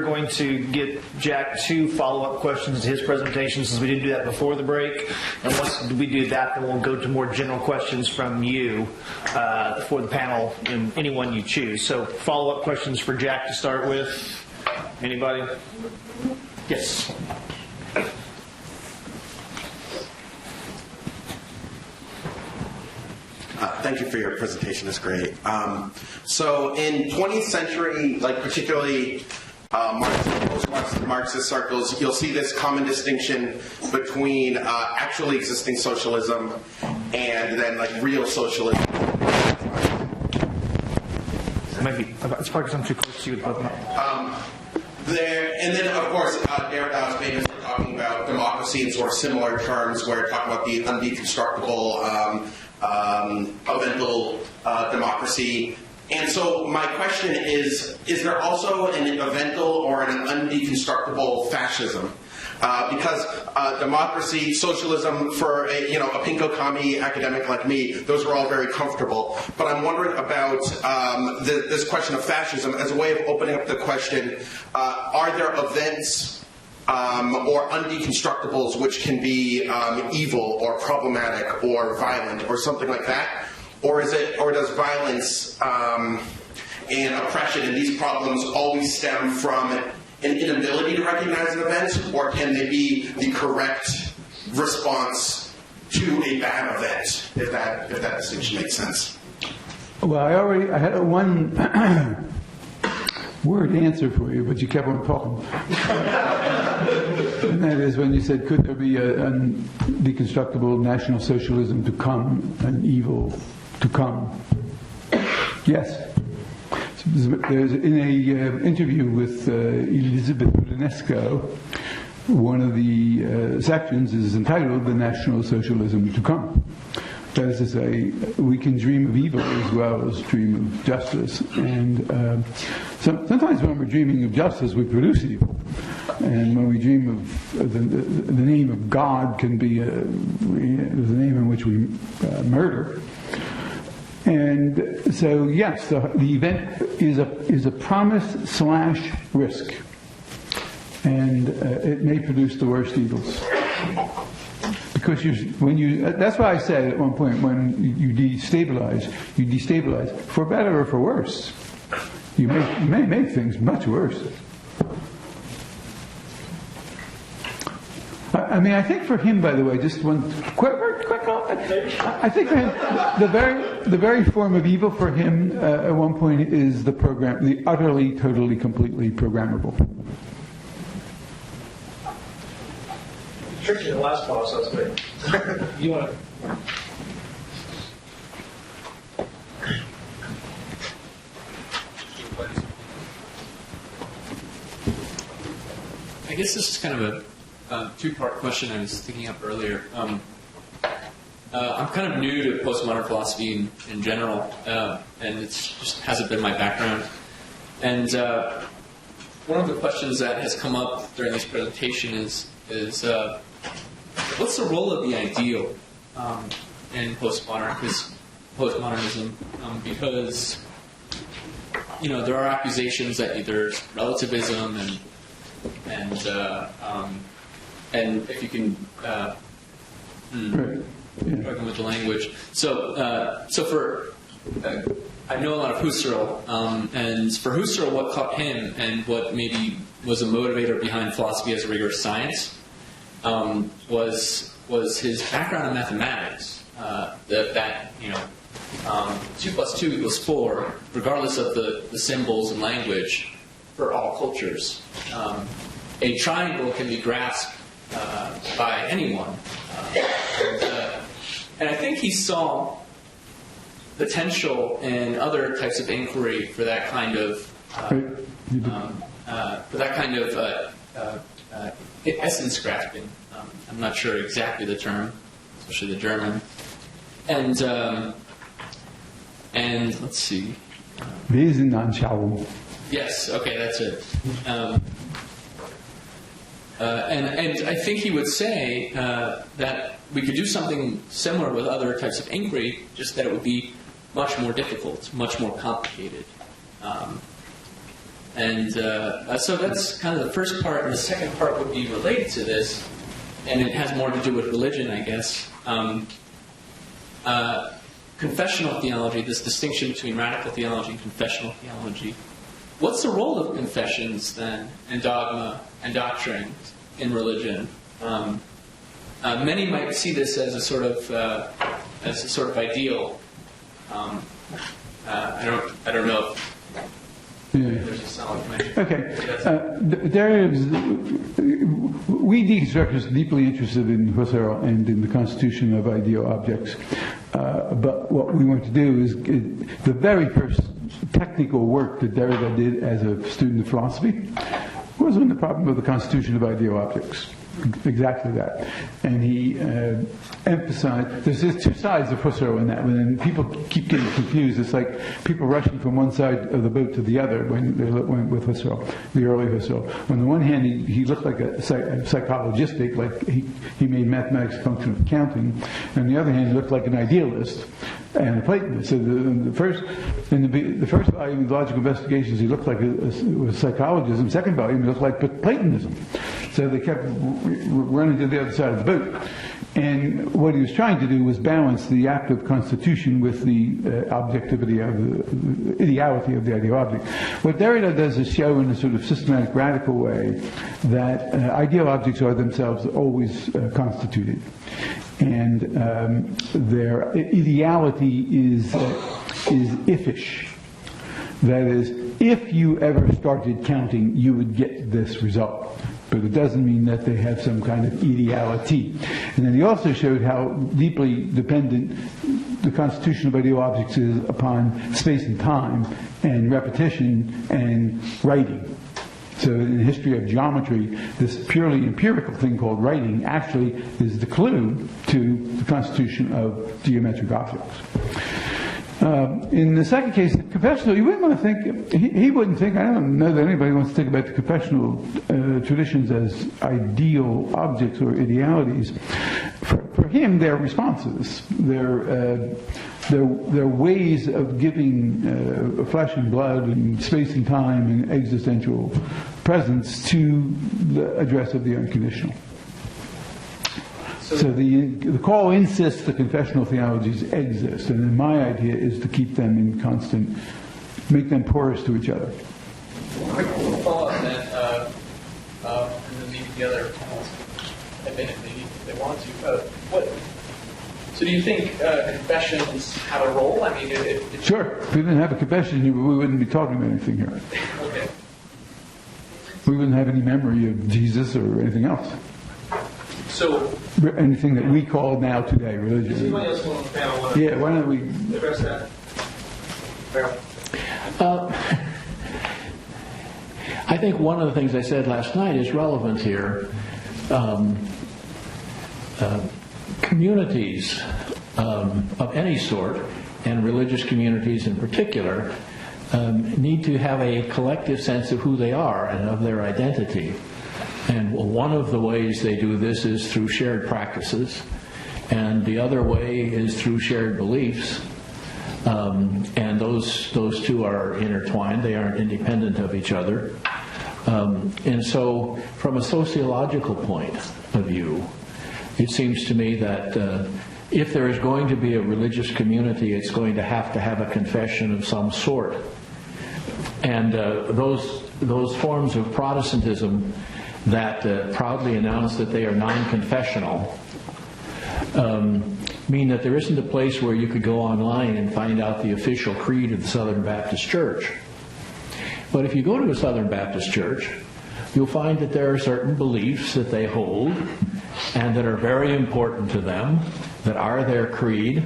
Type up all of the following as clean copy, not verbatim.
going to get Jack 2 follow-up questions to his presentation, since we didn't do that before the break. And once we do that, then we'll go to more general questions from you for the panel, and anyone you choose. So follow-up questions for Jack to start with. Anybody? Yes. Thank you for your presentation. It's great. So in 20th century, like particularly Marxist circles, you'll see this common distinction between actually existing socialism and then like real socialism. Maybe it's probably because I'm too close to you. And then, of course, Derrida is famous for talking about democracy in sort of similar terms, where talking about the undeconstructible eventual democracy. And so my question is there also an eventual or an undeconstructible fascism? Because democracy, socialism, for a pinko commie academic like me, those are all very comfortable. But I'm wondering about this question of fascism as a way of opening up the question, are there events or undeconstructibles which can be evil or problematic or violent or something like that? Or does violence and oppression and these problems always stem from an inability to recognize an event, or can they be the correct response to a bad event, if that distinction makes sense? Well, I had one word answer for you, but you kept on talking. And that is when you said, could there be a deconstructible National Socialism to come, an evil to come? Yes. There's in a interview with Elizabeth Brunesco, one of the sections is entitled "The National Socialism to Come." That is to say, we can dream of evil as well as dream of justice. And sometimes when we're dreaming of justice, we produce evil. And when we dream of the name of God can be the name in which we murder. And so, yes, the event is a promise/risk, and it may produce the worst evils. Because that's why I said at one point, when you destabilize for better or for worse. You may make things much worse. I mean, I think for him, by the way, just one quick comment. I think for him, the very form of evil for him at one point is the utterly, totally, completely programmable. Tricky in the last process, but you want to. I guess this is kind of a two-part question I was thinking up earlier. I'm kind of new to postmodern philosophy in general, and it just hasn't been my background. And one of the questions that has come up during this presentation is what's the role of the ideal in postmodernism? Because there are accusations that there's relativism and if you can struggling with the language. So for I know a lot of Husserl, and for Husserl, what caught him and what maybe was a motivator behind philosophy as a rigorous science was his background in mathematics. That 2 + 2 = 4, regardless of the symbols and language, for all cultures. A triangle can be grasped by anyone. And I think he saw potential in other types of inquiry for that kind of essence grasping. I'm not sure exactly the term, especially the German. And let's see. Wesenanschauung. Yes. Okay, that's it. And I think he would say that we could do something similar with other types of inquiry, just that it would be much more difficult, much more complicated. And so that's kind of the first part, and the second part would be related to this, and it has more to do with religion, I guess. Confessional theology, this distinction between radical theology and confessional theology. What's the role of confessions then, and dogma and doctrine in religion? Many might see this as a sort of ideal. I don't know if there's a solid connection. We deconstructors are deeply interested in Husserl and in the constitution of ideal objects. But what we want to do is the very first technical work that Derrida did as a student of philosophy was on the problem of the constitution of ideal objects. Exactly that. And he emphasized, there's two sides of Husserl in that, and people keep getting confused. It's like people rushing from one side of the boat to the other when they went with Husserl, the early Husserl. On the one hand, he looked like a psychologistic, like he made mathematics a function of counting. On the other hand, he looked like an idealist and a Platonist. So the first volume of Logical Investigations, he looked like was psychologism. Second volume, he looked like Platonism. So they kept running to the other side of the boat. And what he was trying to do was balance the active constitution with the objectivity of the ideality of the ideal object. What Derrida does is show in a sort of systematic, radical way that ideal objects are themselves always constituted. And their ideality is iffish. That is, if you ever started counting, you would get this result. But it doesn't mean that they have some kind of ideality. And then he also showed how deeply dependent the constitution of ideal objects is upon space and time and repetition and writing. So in the history of geometry, this purely empirical thing called writing actually is the clue to the constitution of geometric objects. In the second case, confessional, you wouldn't want to think, he wouldn't think, I don't know that anybody wants to think about the confessional traditions as ideal objects or idealities. For him, they're responses. They're ways of giving flesh and blood and space and time and existential presence to the address of the unconditional. So the call insists the confessional theologies exist, and then my idea is to keep them in constant, make them porous to each other. Quick follow-up then, and then maybe the other panels have been if they want to. So do you think confessions have a role? I mean, Sure. If we didn't have a confession, we wouldn't be talking about anything here. Okay. We wouldn't have any memory of Jesus or anything else. So, anything that we call now today religion. does anybody else on the panel want to Why don't we address that? I think one of the things I said last night is relevant here. Communities of any sort, and religious communities in particular, need to have a collective sense of who they are and of their identity. And one of the ways they do this is through shared practices, and the other way is through shared beliefs. And those two are intertwined. They aren't independent of each other. And so, from a sociological point of view, it seems to me that if there is going to be a religious community, it's going to have a confession of some sort. And those forms of Protestantism that proudly announce that they are non-confessional mean that there isn't a place where you could go online and find out the official creed of the Southern Baptist Church. But if you go to a Southern Baptist Church, you'll find that there are certain beliefs that they hold and that are very important to them, that are their creed.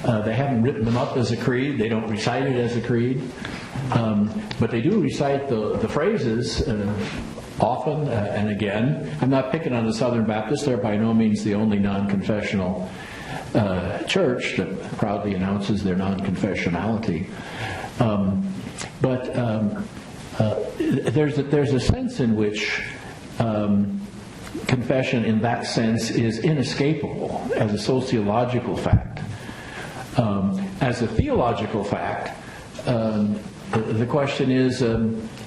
They haven't written them up as a creed. They don't recite it as a creed. But they do recite the phrases often and again. I'm not picking on the Southern Baptists. They're by no means the only non-confessional church that proudly announces their non-confessionality. But there's a sense in which confession in that sense is inescapable as a sociological fact. As a theological fact, the question is,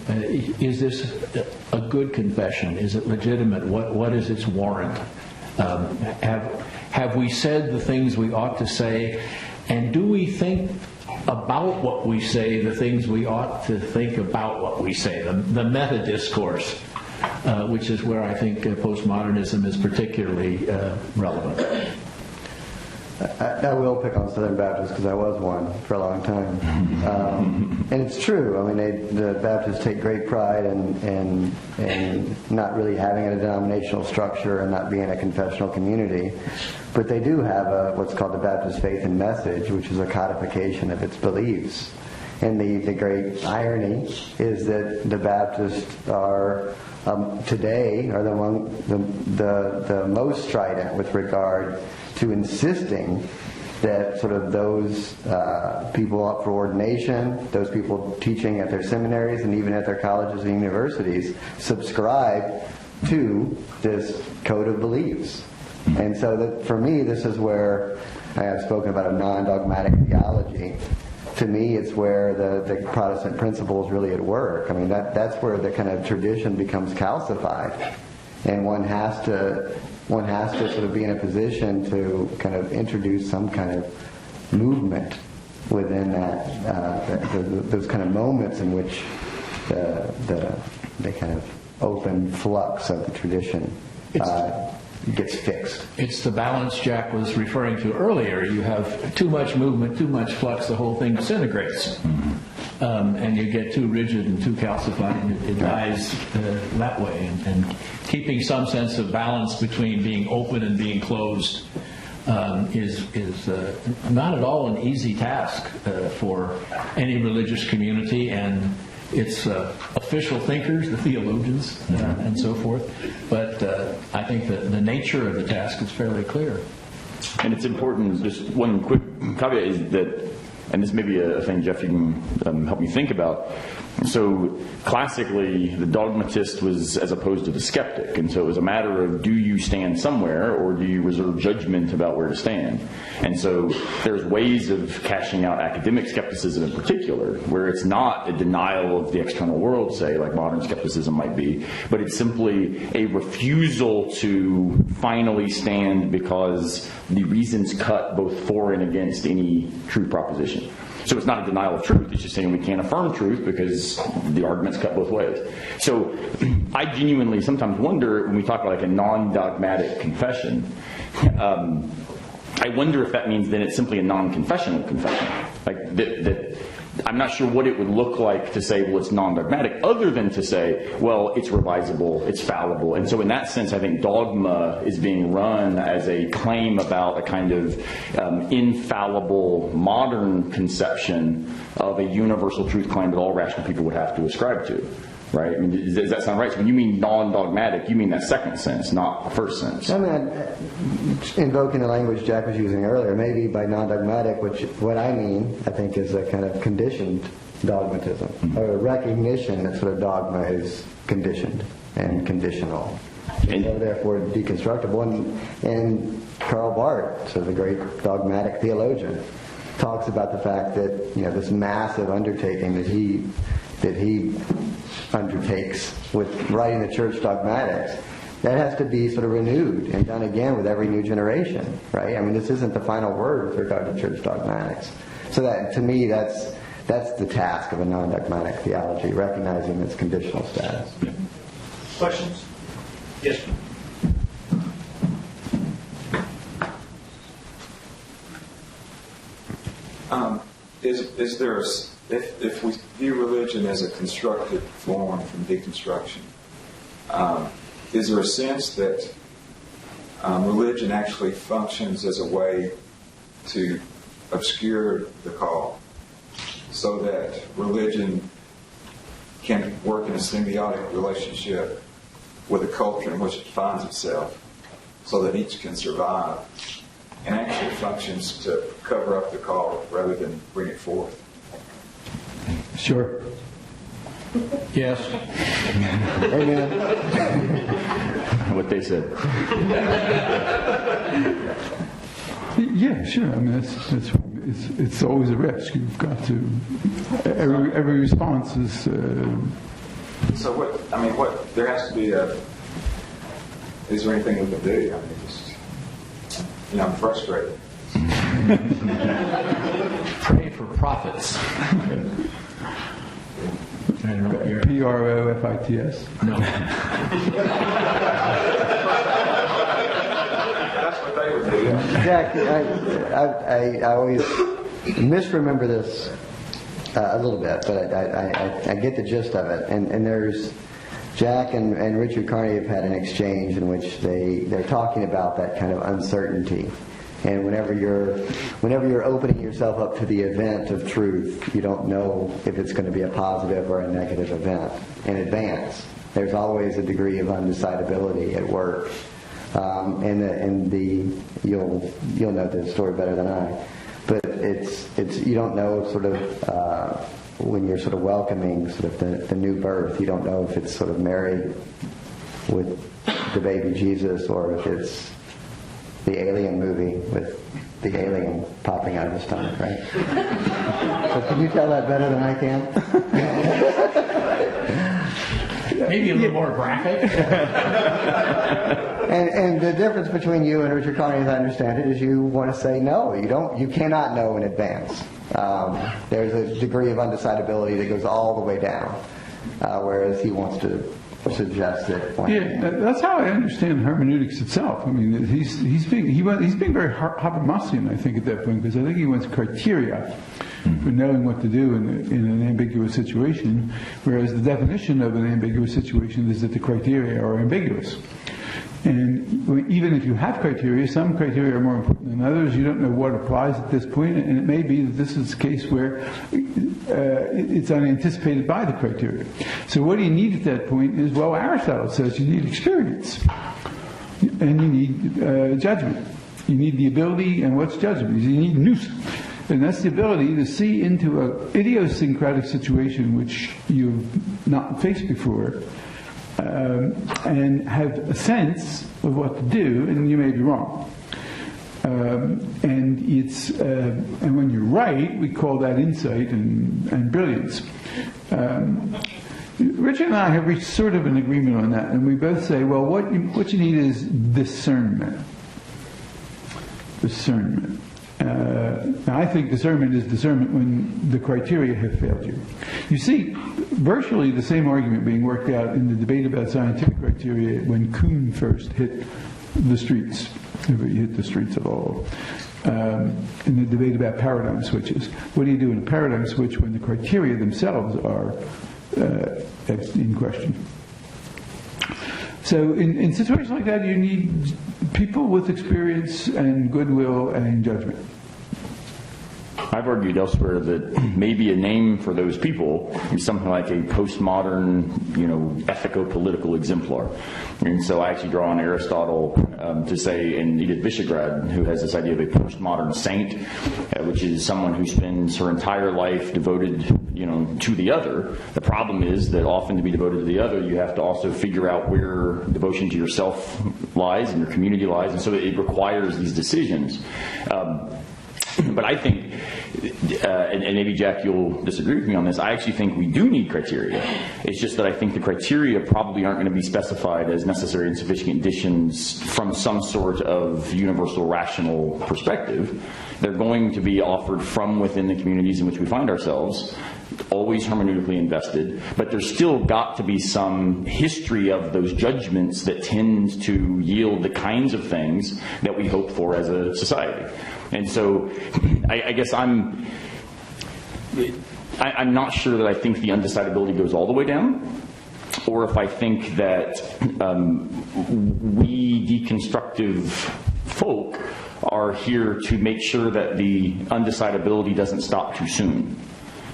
is this a good confession? Is it legitimate? What is its warrant? Have we said the things we ought to say? And do we think about what we say, the things we ought to think about what we say, the meta-discourse, which is where I think postmodernism is particularly relevant. I will pick on Southern Baptists because I was one for a long time. And it's true. I mean, the Baptists take great pride in not really having a denominational structure and not being a confessional community. But they do have what's called the Baptist Faith and Message, which is a codification of its beliefs. And the great irony is that the Baptists are today are the most strident with regard to insisting that sort of those people up for ordination, those people teaching at their seminaries and even at their colleges and universities, subscribe to this code of beliefs. And so that for me, this is where I have spoken about a non-dogmatic theology. To me, it's where the Protestant principle is really at work. I mean, that's where the kind of tradition becomes calcified, and one has to sort of be in a position to kind of introduce some kind of movement within that, those kind of moments in which the kind of open flux of the tradition gets fixed. It's the balance Jack was referring to earlier. You have too much movement, too much flux, the whole thing disintegrates. And you get too rigid and too calcified, and it dies that way. And keeping some sense of balance between being open and being closed is not at all an easy task for any religious community, and it's official thinkers, the theologians, and so forth. But I think that the nature of the task is fairly clear. And it's important, just one quick caveat is that, and this may be a thing, Jeff, you can help me think about. So classically, the dogmatist was as opposed to the skeptic, and so it was a matter of, do you stand somewhere or do you reserve judgment about where to stand? And so there's ways of cashing out academic skepticism in particular, where it's not a denial of the external world, say, like modern skepticism might be, but it's simply a refusal to finally stand because the reasons cut both for and against any true proposition. So it's not a denial of truth, it's just saying we can't affirm truth because the arguments cut both ways. So I genuinely sometimes wonder, when we talk about like a non-dogmatic confession, I wonder if that means then it's simply a non-confessional confession. Like that I'm not sure what it would look like to say, well, it's non-dogmatic, other than to say, well, it's revisable, it's fallible. And so in that sense, I think dogma is being run as a claim about a kind of infallible modern conception of a universal truth claim that all rational people would have to ascribe to. Right? I mean, does that sound right? So when you mean non-dogmatic, you mean that second sense, not the first sense. I mean, invoking the language Jack was using earlier, maybe by non-dogmatic, which what I mean, I think, is a kind of conditioned dogmatism, or a recognition that sort of dogma is conditioned and conditional, and so therefore deconstructible. And Karl Barth, so the great dogmatic theologian, talks about the fact that this massive undertaking that he undertakes with writing the church dogmatics, that has to be sort of renewed and done again with every new generation, right? I mean, this isn't the final word with regard to church dogmatics. So that, to me, that's the task of a non-dogmatic theology, recognizing its conditional status. Questions? Yes. Is there if we view religion as a constructed form from deconstruction, is there a sense that religion actually functions as a way to obscure the call, so that religion can work in a symbiotic relationship with the culture in which it finds itself, so that each can survive, and actually functions to cover up the call rather than bring it forth? Sure. Yes. Amen. What they said. Yeah, sure. I mean, it's always a risk. You've got to. Every response is So what, there has to be is there anything we can do? I mean, just, I'm frustrated. Pray for prophets. I don't know. PROFITS. No. That's what they would do. Jack, I always misremember this a little bit, but I get the gist of it. And there's Jack and Richard Carney have had an exchange in which they're talking about that kind of uncertainty. And whenever you're opening yourself up to the event of truth, you don't know if it's going to be a positive or a negative event in advance. There's always a degree of undecidability at work. You'll know this story better than I, but it's you don't know sort of when you're sort of welcoming sort of the new birth. You don't know if it's sort of Mary with the baby Jesus or if it's the Alien movie with the alien popping out of his stomach, right? So can you tell that better than I can? Maybe a little more graphic. And the difference between you and Richard Carney, as I understand it, is you want to say no. You cannot know in advance. There's a degree of undecidability that goes all the way down, whereas he wants to suggest that. That's how I understand hermeneutics itself. I mean, he's being very Habermasian, I think, at that point, because I think he wants criteria for knowing what to do in an ambiguous situation, whereas the definition of an ambiguous situation is that the criteria are ambiguous. And even if you have criteria, some criteria are more important than others. You don't know what applies at this point, and it may be that this is a case where it's unanticipated by the criteria. So what you need at that point is, well, Aristotle says you need experience, and you need judgment. You need the ability, and what's judgment? You need nous. And that's the ability to see into an idiosyncratic situation which you've not faced before, and have a sense of what to do, and you may be wrong. And when you're right, we call that insight and brilliance. Richard and I have reached sort of an agreement on that, and we both say, well, what you need is discernment. Discernment. Now, I think discernment is discernment when the criteria have failed you. You see virtually the same argument being worked out in the debate about scientific criteria when Kuhn first hit the streets, if he hit the streets at all. In the debate about paradigm switches. What do you do in a paradigm switch when the criteria themselves are in question? So in situations like that, you need people with experience and goodwill and judgment. I've argued elsewhere that maybe a name for those people is something like a postmodern, ethico-political exemplar. And so I actually draw on Aristotle to say, and Edith Visegrad, who has this idea of a postmodern saint, which is someone who spends her entire life devoted, to the other. The problem is that often to be devoted to the other, you have to also figure out where devotion to yourself lies and your community lies, and so it requires these decisions. But I think, and maybe Jack, you'll disagree with me on this, I actually think we do need criteria. It's just that I think the criteria probably aren't going to be specified as necessary and sufficient conditions from some sort of universal rational perspective. They're going to be offered from within the communities in which we find ourselves, always hermeneutically invested, but there's still got to be some history of those judgments that tend to yield the kinds of things that we hope for as a society. And so I guess I'm not sure that I think the undecidability goes all the way down, or if I think that we deconstructive folk are here to make sure that the undecidability doesn't stop too soon.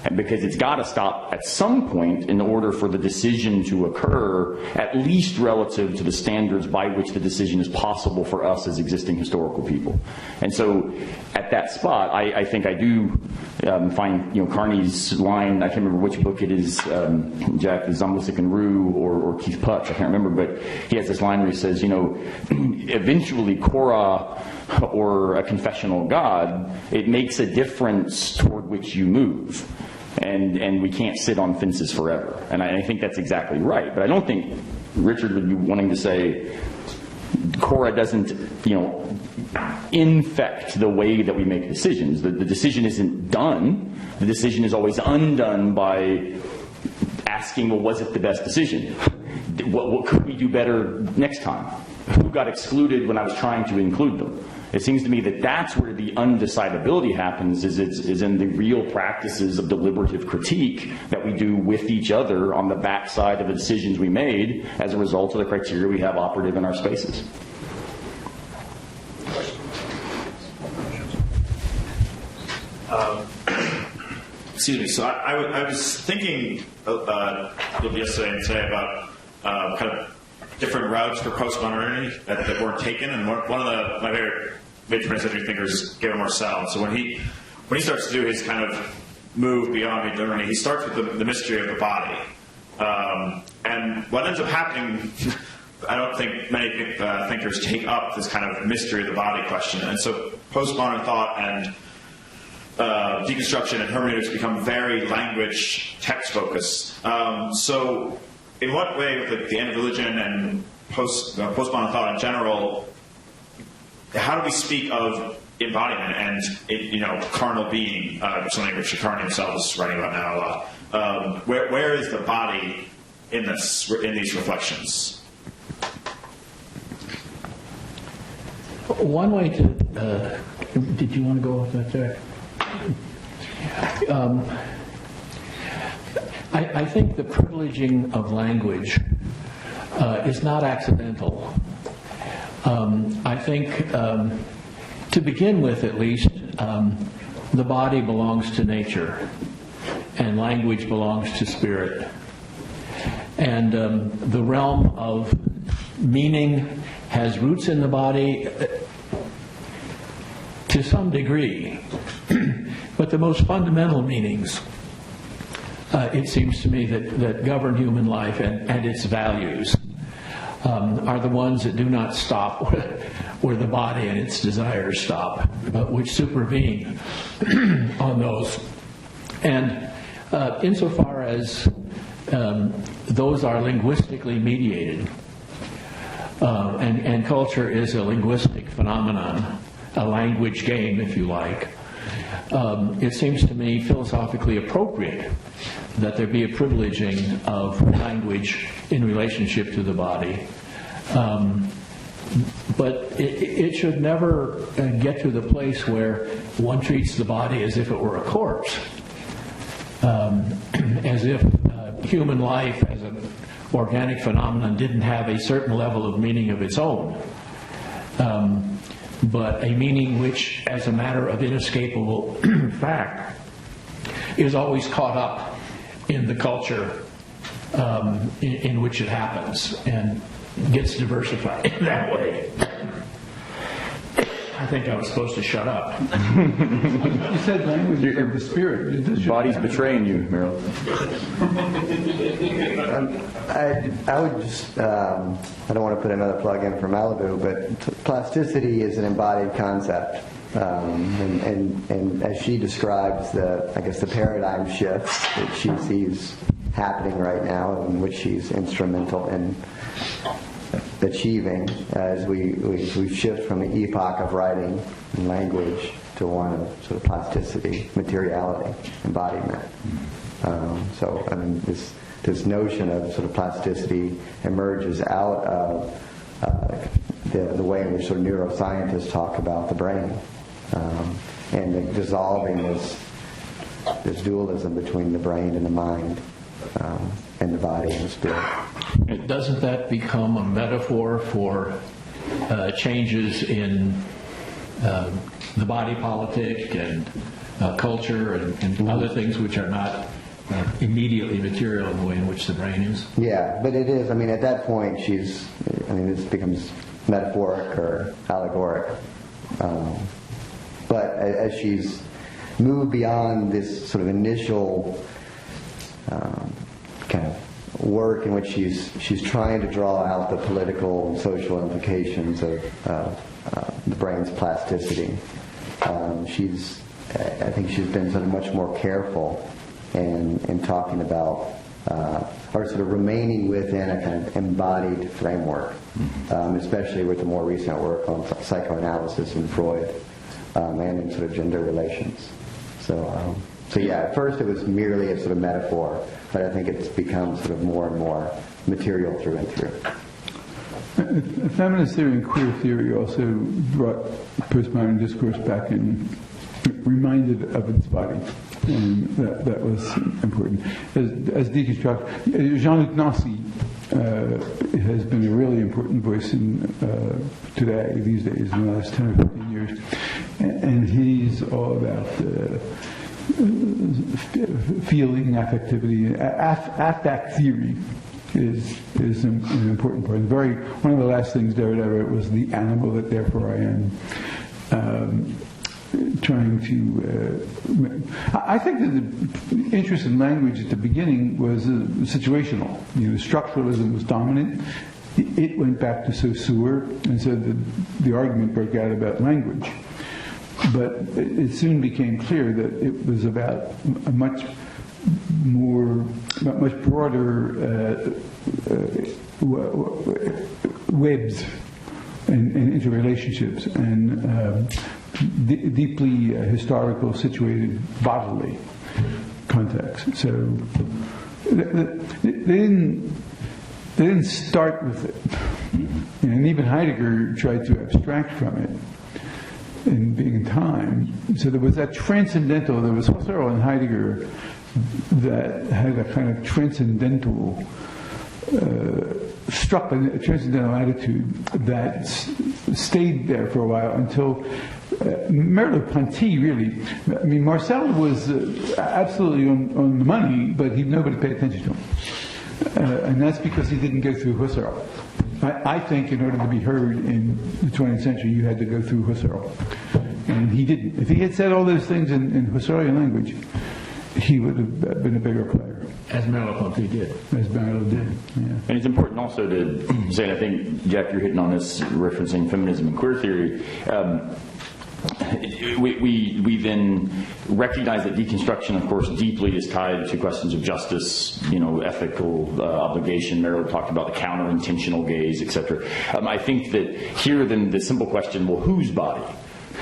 And because it's got to stop at some point in order for the decision to occur, at least relative to the standards by which the decision is possible for us as existing historical people. And so at that spot, I think I do find Carney's line, I can't remember which book it is, Jack, is Zomlisik and Rue or Keith Putz, I can't remember, but he has this line where he says, eventually Korah or a confessional God, it makes a difference toward which you move. and we can't sit on fences forever. And I think that's exactly right. But I don't think Richard would be wanting to say Cora doesn't, infect the way that we make decisions. The decision isn't done. The decision is always undone by asking, well, was it the best decision? What could we do better next time? Who got excluded when I was trying to include them? It seems to me that that's where the undecidability happens, is in the real practices of deliberative critique that we do with each other on the backside of the decisions we made as a result of the criteria we have operative in our spaces. Excuse me. So I was thinking yesterday and today about kind of different routes for postmodernity that weren't taken, and one of my favorite mid-20th thinkers, Gabriel Marcel. So when he starts to do his kind of move beyond modernity, he starts with the mystery of the body, and what ends up happening. I don't think many thinkers take up this kind of mystery of the body question, and so postmodern thought and deconstruction and hermeneutics become very language text focused. So in what way, with the end of religion and postmodern thought in general, how do we speak of embodiment and carnal being, something Richard Carney himself is writing about now a lot? Where is the body in these reflections? One way to did you want to go off that, Jack? I think the privileging of language is not accidental. I think, to begin with at least, the body belongs to nature, and language belongs to spirit. And the realm of meaning has roots in the body to some degree. But the most fundamental meanings, it seems to me, that govern human life and its values are the ones that do not stop where the body and its desires stop, but which supervene on those. And insofar as those are linguistically mediated, and culture is a linguistic phenomenon, a language game, if you like, it seems to me philosophically appropriate that there be a privileging of language in relationship to the body. But it should never get to the place where one treats the body as if it were a corpse, as if human life as an organic phenomenon didn't have a certain level of meaning of its own. But a meaning which, as a matter of inescapable fact, is always caught up in the culture in which it happens and gets diversified in that way. I think I was supposed to shut up. You said language of the spirit. Your body's betraying you, Meryl. I would just, I don't want to put another plug in for Malibu, but plasticity is an embodied concept. And as she describes the paradigm shifts that she sees happening right now, in which she's instrumental in achieving, as we shift from the epoch of writing and language to one of sort of plasticity, materiality, embodiment. So I mean, this notion of sort of plasticity emerges out of the way in which sort of neuroscientists talk about the brain, and dissolving this dualism between the brain and the mind, and the body and the spirit. Doesn't that become a metaphor for changes in the body politic and culture and other things which are not immediately material in the way in which the brain is? Yeah, but it is. I mean, at that point, this becomes metaphoric or allegoric. But as she's moved beyond this sort of initial kind of work in which she's trying to draw out the political and social implications of the brain's plasticity, I think she's been sort of much more careful and talking about or sort of remaining within a kind of embodied framework, especially with the more recent work on psychoanalysis and Freud, and in sort of gender relations. So yeah, at first it was merely a sort of metaphor, but I think it's become sort of more and more material through and through. Feminist theory and queer theory also brought postmodern discourse back in, reminded of its body, and that was important. As deconstruct, Jean-Luc Nancy has been a really important voice in these days, in the last 10 or 15 years, and he's all about feeling, affectivity, affect theory. Is an important part. One of the last things Derrida wrote was "the animal that therefore I am." Trying to, I think that the interest in language at the beginning was situational. Structuralism was dominant. It went back to Saussure, and so the argument broke out about language. But it soon became clear that it was about a much broader webs and interrelationships and deeply historical, situated bodily context. So they didn't start with it, and even Heidegger tried to abstract from it in being time. So there was that transcendental. There was Husserl and Heidegger that had a kind of transcendental, struck a transcendental attitude that stayed there for a while until Merleau-Ponty really. I mean, Marcel was absolutely on the money, but nobody paid attention to him. And that's because he didn't go through Husserl. I think in order to be heard in the 20th century, you had to go through Husserl. And he didn't. If he had said all those things in Husserlian language, he would have been a bigger player. As Merleau-Ponty did. As Merleau did, yeah. And it's important also to say, and I think, Jack, you're hitting on this, referencing feminism and queer theory. We then recognize that deconstruction, of course, deeply is tied to questions of justice, ethical obligation. Merleau talked about the counter-intentional gaze, etc. I think that here then the simple question, well, whose body?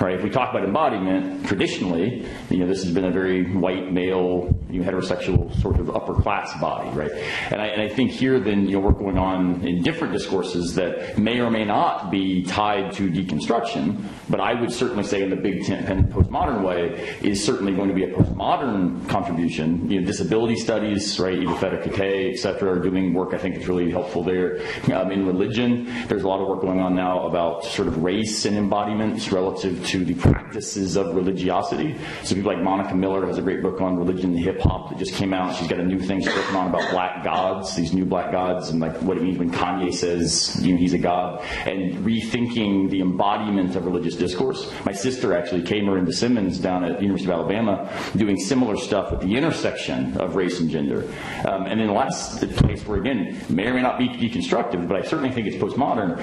Right? If we talk about embodiment, traditionally, this has been a very white, male, heterosexual sort of upper class body, right? And I think here then, work going on in different discourses that may or may not be tied to deconstruction, but I would certainly say in the big tent postmodern way is certainly going to be a postmodern contribution. Disability studies, right? Eva Feta-Kate, et cetera, are doing work I think is really helpful there. In religion, there's a lot of work going on now about sort of race and embodiments relative to the practices of religiosity. So people like Monica Miller has a great book on religion and hip-hop that just came out. She's got a new thing she's working on about black gods, these new black gods, and like what it means when Kanye says he's a god, and rethinking the embodiment of religious discourse. My sister actually came into Simmons down at the University of Alabama doing similar stuff at the intersection of race and gender. And then the last place where, again, may or may not be deconstructive, but I certainly think it's postmodern,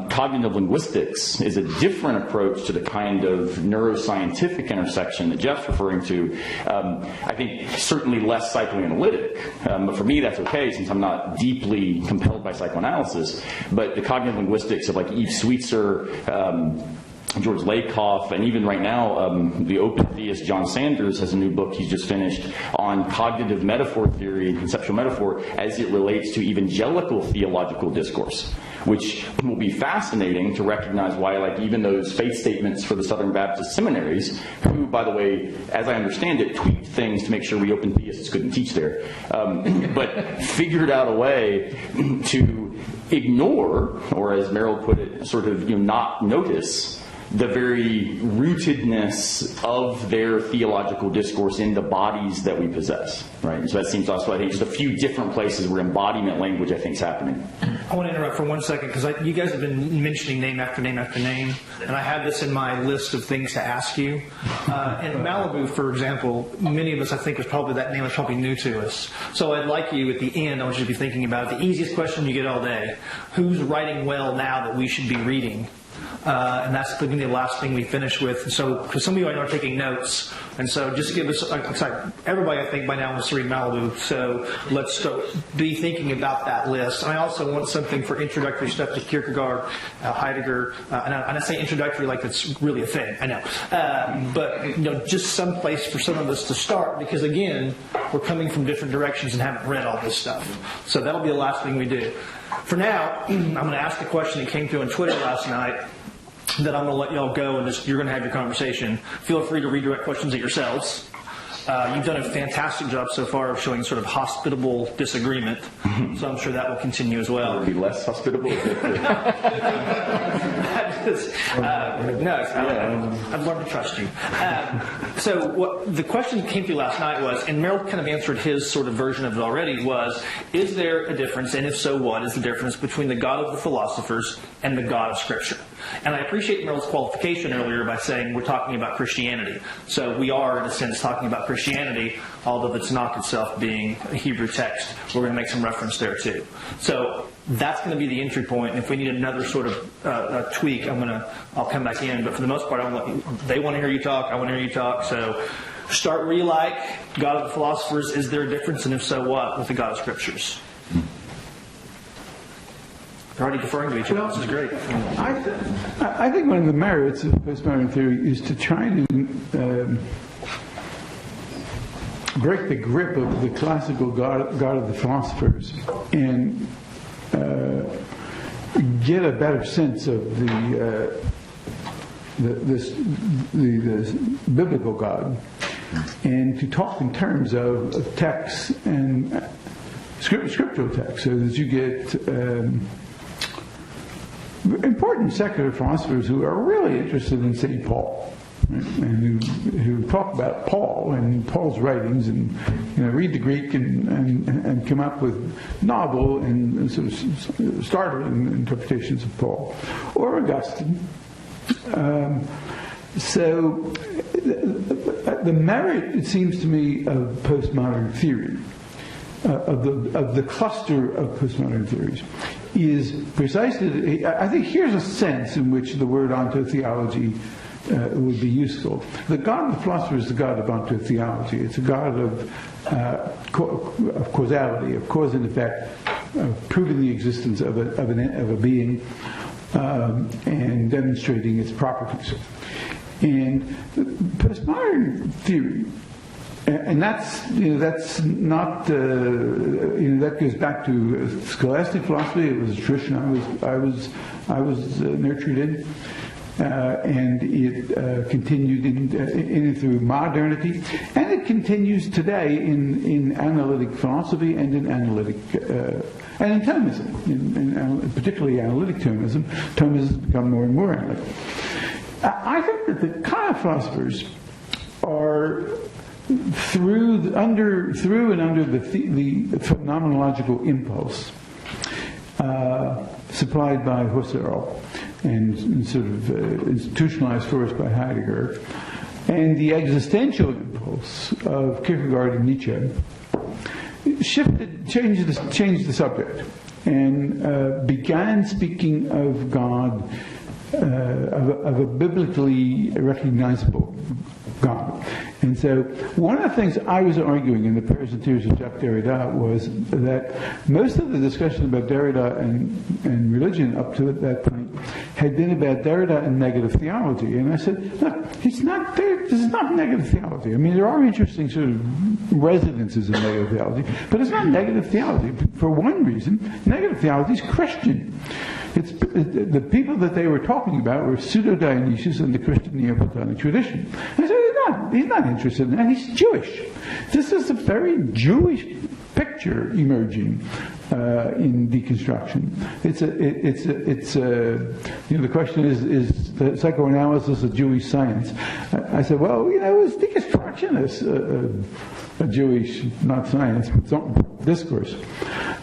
cognitive linguistics is a different approach to the kind of neuroscientific intersection that Jeff's referring to. I think certainly less psychoanalytic, but for me that's okay since I'm not deeply compelled by psychoanalysis. But the cognitive linguistics of like Eve Sweetser, George Lakoff, and even right now, the open theist John Sanders has a new book he's just finished on cognitive metaphor theory and conceptual metaphor as it relates to evangelical theological discourse, which will be fascinating to recognize why, like, even those faith statements for the Southern Baptist seminaries, who, by the way, as I understand it, tweaked things to make sure we open theists couldn't teach there, but figured out a way to ignore, or as Merrill put it, sort of not notice the very rootedness of their theological discourse in the bodies that we possess, right? And so that seems also, I think, just a few different places where embodiment language, I think, is happening. I want to interrupt for 1 second because you guys have been mentioning name after name after name, and I have this in my list of things to ask you. And Malibu, for example, many of us, I think, that name was probably new to us. So I'd like you at the end, I want you to be thinking about the easiest question you get all day: who's writing well now that we should be reading? And that's going to be the last thing we finish with. So, because some of you I know are taking notes, And so just give us, everybody I think by now wants to read Malibu, so let's start, be thinking about that list. And I also want something for introductory stuff to Kierkegaard, Heidegger, and I say introductory like it's really a thing, I know. But just some place for some of us to start, because again, we're coming from different directions and haven't read all this stuff. So that'll be the last thing we do. For now, I'm going to ask a question that came through on Twitter last night that I'm going to let y'all go, and you're going to have your conversation. Feel free to redirect questions at yourselves. You've done a fantastic job so far of showing sort of hospitable disagreement, so I'm sure that will continue as well. Will be less hospitable? I've learned to trust you. So what the question that came through last night was, and Merrill kind of answered his sort of version of it already, was, is there a difference, and if so, what is the difference between the God of the philosophers and the God of Scripture? And I appreciate Merrill's qualification earlier by saying we're talking about Christianity. So we are, in a sense, talking about Christianity, although the Tanakh itself being a Hebrew text. We're going to make some reference there too. So that's going to be the entry point. And if we need another sort of tweak, I'll come back in. But for the most part, they want to hear you talk. I want to hear you talk. So start where you like. God of the philosophers, is there a difference? And if so, what with the God of Scriptures? They're already deferring to each other. This is great. I think one of the merits of postmodern theory is to try to break the grip of the classical God of the philosophers and get a better sense of the biblical God, and to talk in terms of texts and scriptural texts, so that you get important secular philosophers who are really interested in St. Paul, right? And who talk about Paul and Paul's writings, and read the Greek and come up with novel and sort of startling interpretations of Paul or Augustine. So the merit, it seems to me, of postmodern theory, of the cluster of postmodern theories, is precisely, I think here's a sense in which the word ontotheology would be useful. The God of the philosopher is the God of ontotheology. It's a God of causality, of cause and effect, of proving the existence of a being and demonstrating its properties. And postmodern theory, and that's not that goes back to scholastic philosophy. It was a tradition I was nurtured in, and it continued in through modernity, and it continues today in analytic philosophy and in analytic and in Thomism, particularly analytic Thomism. Thomism has become more and more analytic. I think that the kind of philosophers are through and under the phenomenological impulse supplied by Husserl and sort of institutionalized for us by Heidegger, and the existential impulse of Kierkegaard and Nietzsche, changed the subject, and began speaking of God, of a biblically recognizable God. And so one of the things I was arguing in the Prayers and Tears of Jacques Derrida was that most of the discussion about Derrida and religion up to that point had been about Derrida and negative theology. And I said, look, this is not negative theology. I mean, there are interesting sort of residences in negative theology, but it's not negative theology. For one reason, negative theology is Christian. The people that they were talking about were pseudo-Dionysius and the Christian Neoplatonic tradition. I said, he's not interested in that. He's Jewish. This is a very Jewish picture emerging in deconstruction. The question is the psychoanalysis a Jewish science? I said, well, is deconstruction a Jewish, not science, but some discourse?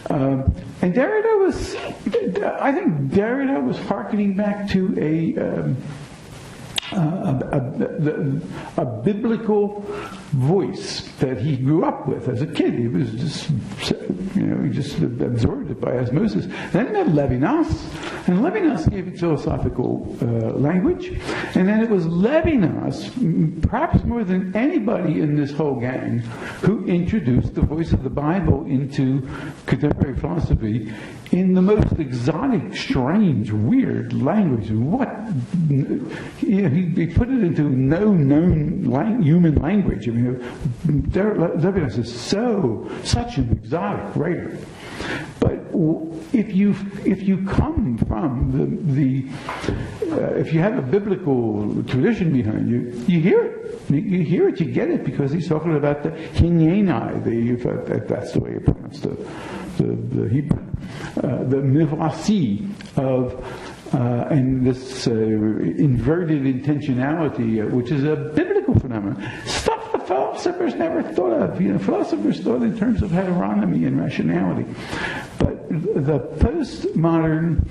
And I think Derrida was hearkening back to a biblical voice that he grew up with as a kid. He was just, he just absorbed it by osmosis. Then he met Levinas, and Levinas gave it philosophical language. And then it was Levinas, perhaps more than anybody in this whole gang, who introduced the voice of the Bible into contemporary philosophy in the most exotic, strange, weird language. He put it into no known human language. I mean, Levinas is such an exotic writer. But if you come from if you have a biblical tradition behind you, you hear it. You hear it, you get it, because he's talking about the hinyenai, if that's the way you pronounce the Hebrew, the mivrasi of, and this inverted intentionality, which is a biblical phenomenon. Stuff the philosophers never thought of. Philosophers thought in terms of heteronomy and rationality. But the postmodern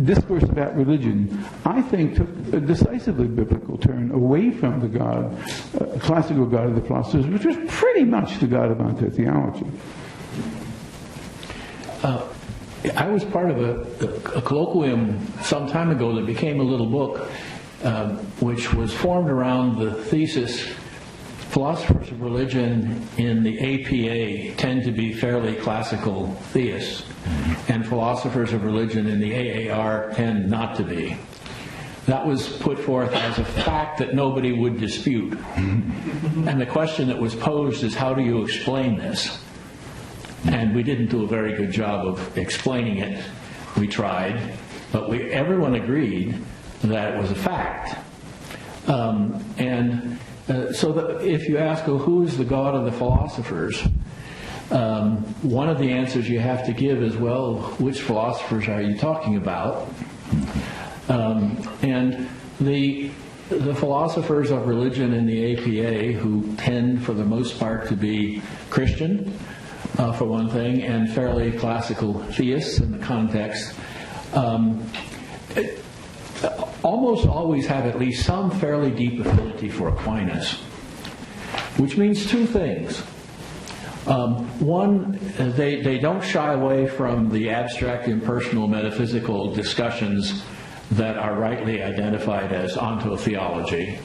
discourse about religion, I think, took a decisively biblical turn away from the classical God of the philosophers, which was pretty much the God of ontotheology. I was part of a colloquium some time ago that became a little book, which was formed around the thesis, philosophers of religion in the APA tend to be fairly classical theists, and philosophers of religion in the AAR tend not to be. That was put forth as a fact that nobody would dispute. And the question that was posed is, how do you explain this? And we didn't do a very good job of explaining it. We tried, but everyone agreed that it was a fact. So if you ask, well, who is the God of the philosophers? One of the answers you have to give is, well, which philosophers are you talking about? And the philosophers of religion in the APA, who tend for the most part to be Christian, for one thing, and fairly classical theists in the context, almost always have at least some fairly deep affinity for Aquinas, which means two things. One, they don't shy away from the abstract, impersonal, metaphysical discussions that are rightly identified as ontotheology,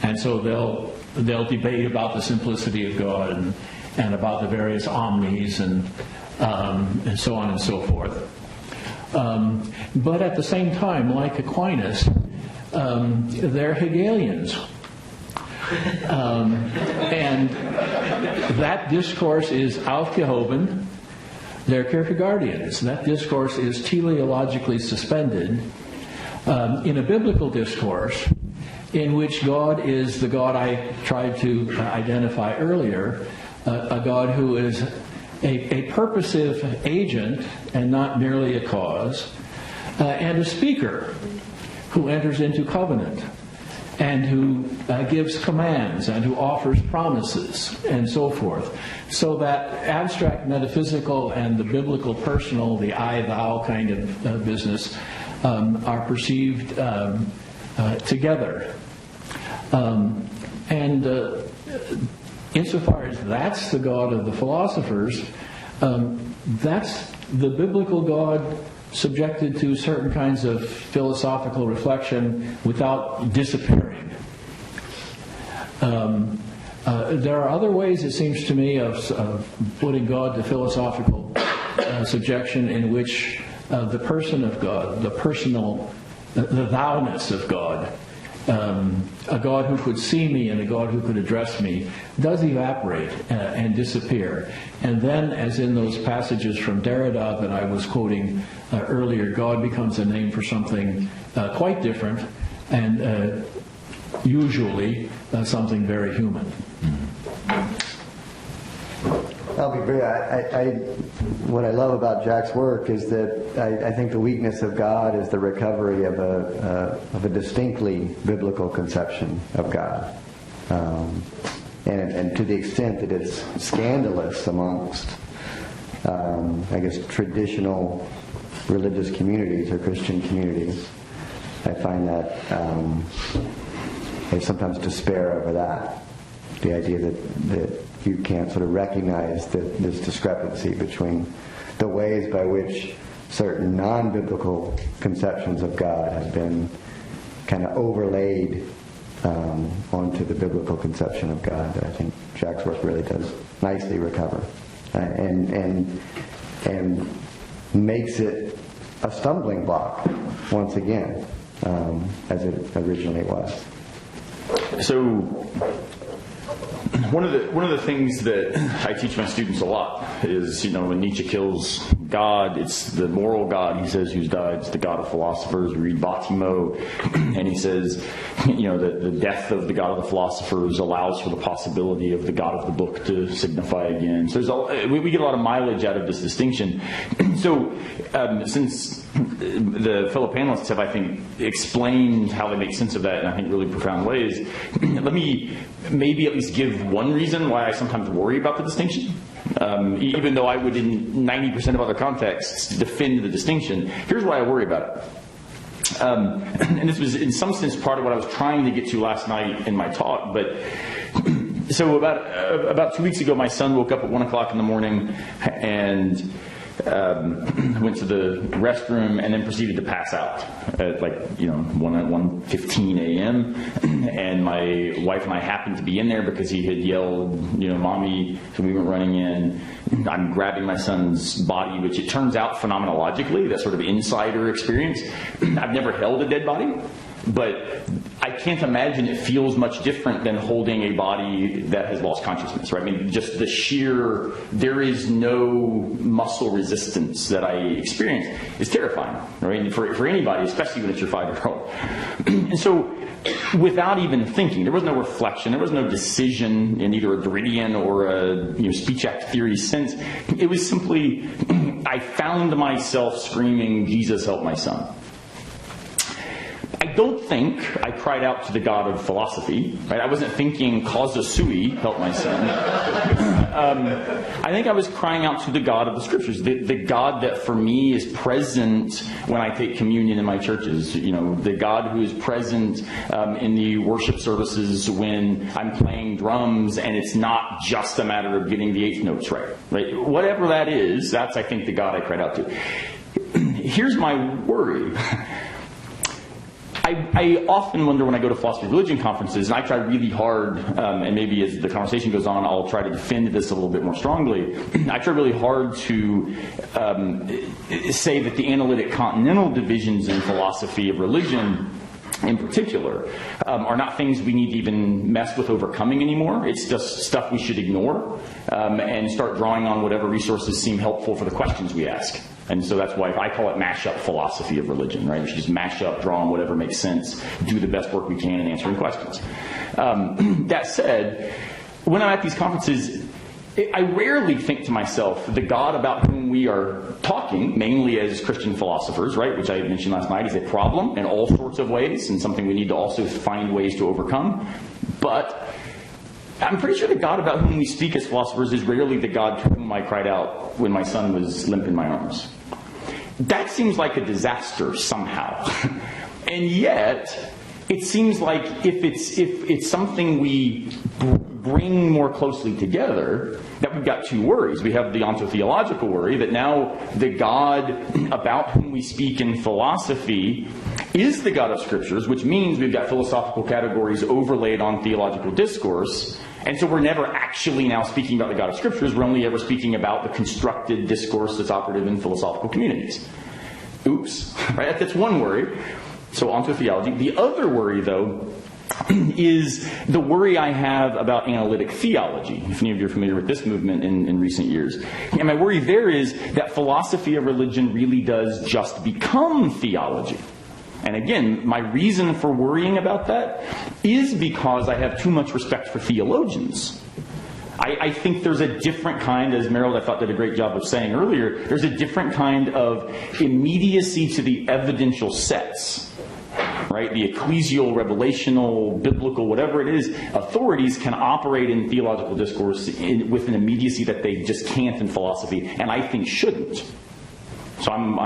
and so they'll debate about the simplicity of God and about the various omnis and so on and so forth. But at the same time, like Aquinas, they're Hegelians. And that discourse is aufgehoben. They're Kierkegaardians. That discourse is teleologically suspended in a biblical discourse in which God is the God I tried to identify earlier, a God who is a purposive agent and not merely a cause, and a speaker who enters into covenant and who gives commands and who offers promises and so forth. So that abstract metaphysical and the biblical personal, the I-thou kind of business, are perceived together. Insofar as that's the God of the philosophers, that's the biblical God subjected to certain kinds of philosophical reflection without disappearing. There are other ways, it seems to me, of putting God to philosophical subjection in which the person of God, the personal, the thou-ness of God, a God who could see me and a God who could address me, does evaporate and disappear. And then, as in those passages from Derrida that I was quoting earlier, God becomes a name for something quite different, and usually something very human. I'll be brief. What I love about Jack's work is that I think the weakness of God is the recovery of a distinctly biblical conception of God, and to the extent that it's scandalous amongst, I guess, traditional religious communities or Christian communities, I find that they sometimes despair over that. The idea that you can't sort of recognize this discrepancy between the ways by which certain non-biblical conceptions of God have been kind of overlaid onto the biblical conception of God, that I think Jack's work really does nicely recover, and makes it a stumbling block once again, as it originally was. So one of the things that I teach my students a lot is, when Nietzsche kills God, it's the moral God, he says, who's died. It's the God of philosophers. We read Battimo, and he says, the death of the God of the philosophers allows for the possibility of the God of the book to signify again. So we get a lot of mileage out of this distinction. So since the fellow panelists have, I think, explained how they make sense of that in, I think, really profound ways, let me maybe at least give one reason why I sometimes worry about the distinction. Even though I would, in 90% of other contexts, defend the distinction, here's why I worry about it. And this was, in some sense, part of what I was trying to get to last night in my talk. But so about 2 weeks ago, my son woke up at 1 o'clock in the morning and went to the restroom and then proceeded to pass out at 1:15 a.m. And my wife and I happened to be in there because he had yelled, "Mommy!" So we went running in. I'm grabbing my son's body, which it turns out phenomenologically, that sort of insider experience. I've never held a dead body, but I can't imagine it feels much different than holding a body that has lost consciousness, right? I mean, just the sheer, there is no muscle resistance that I experience is terrifying, right? For anybody, especially when it's your 5-year-old. And so, without even thinking, there was no reflection, there was no decision in either a Derridian or a speech act theory sense. It was simply, I found myself screaming, "Jesus, help my son." I don't think I cried out to the God of philosophy, right? I wasn't thinking, "Causa sui, help my son." I think I was crying out to the God of the Scriptures, the God that for me is present when I take communion in my churches, the God who is present in the worship services when I'm playing drums and it's not just a matter of getting the 8th notes right? Whatever that is, that's, I think, the God I cried out to. Here's my worry. I often wonder when I go to philosophy of religion conferences, and I try really hard, and maybe as the conversation goes on, I'll try to defend this a little bit more strongly. I try really hard to say that the analytic continental divisions in philosophy of religion, in particular, are not things we need to even mess with overcoming anymore. It's just stuff we should ignore and start drawing on whatever resources seem helpful for the questions we ask. And so that's why I call it mash-up philosophy of religion, right? We should just mash up, draw on whatever makes sense, do the best work we can in answering questions. That said, when I'm at these conferences, I rarely think to myself, the God about whom we are talking, mainly as Christian philosophers, right, which I mentioned last night, is a problem in all sorts of ways and something we need to also find ways to overcome. But I'm pretty sure the God about whom we speak as philosophers is rarely the God to whom I cried out when my son was limp in my arms. That seems like a disaster somehow. And yet, it seems like if it's something we bring more closely together, that we've got two worries. We have the ontotheological worry that now the God about whom we speak in philosophy is the God of Scriptures, which means we've got philosophical categories overlaid on theological discourse, and so we're never actually now speaking about the God of Scriptures, we're only ever speaking about the constructed discourse that's operative in philosophical communities. Oops. Right? That's one worry. So ontotheology. The other worry, though, is the worry I have about analytic theology, if any of you are familiar with this movement in recent years. And my worry there is that philosophy of religion really does just become theology. And again, my reason for worrying about that is because I have too much respect for theologians. I think there's a different kind, as Meryl, I thought, did a great job of saying earlier, there's a different kind of immediacy to the evidential sets. Right? The ecclesial, revelational, biblical, whatever it is, authorities can operate in theological discourse with an immediacy that they just can't in philosophy, and I think shouldn't. So I'm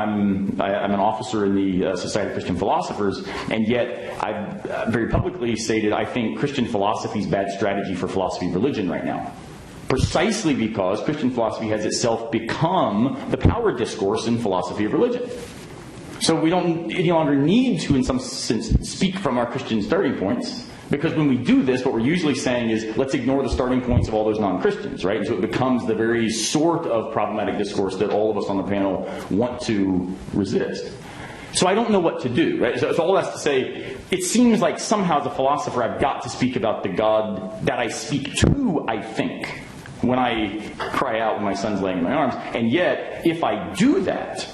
an officer in the Society of Christian Philosophers, and yet I've very publicly stated I think Christian philosophy is bad strategy for philosophy of religion right now. Precisely because Christian philosophy has itself become the power discourse in philosophy of religion. So we don't any longer need to, in some sense, speak from our Christian starting points, because when we do this, what we're usually saying is, let's ignore the starting points of all those non-Christians, right? And so it becomes the very sort of problematic discourse that all of us on the panel want to resist. So I don't know what to do, right? So all that's to say, it seems like somehow as a philosopher I've got to speak about the God that I speak to, I think, when I cry out when my son's laying in my arms. And yet, if I do that,